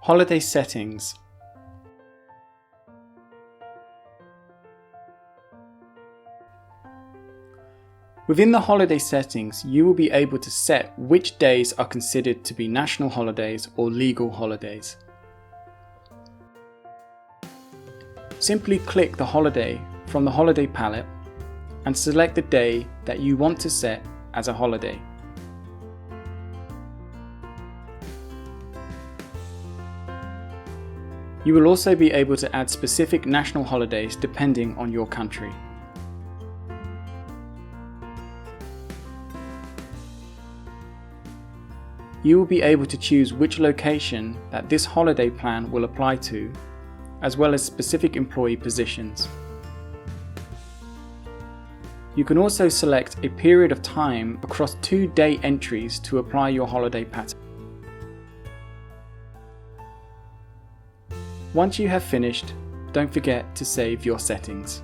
Holiday settings. Within the holiday settings, you will be able to set which days are considered to be national holidays or legal holidays. Simply click the holiday from the holiday palette and select the day that you want to set as a holiday. You will also be able to add specific national holidays depending on your country. You will be able to choose which location that this holiday plan will apply to, as well as specific employee positions. You can also select a period of time across 2-day entries to apply your holiday pattern. Once you have finished, don't forget to save your settings.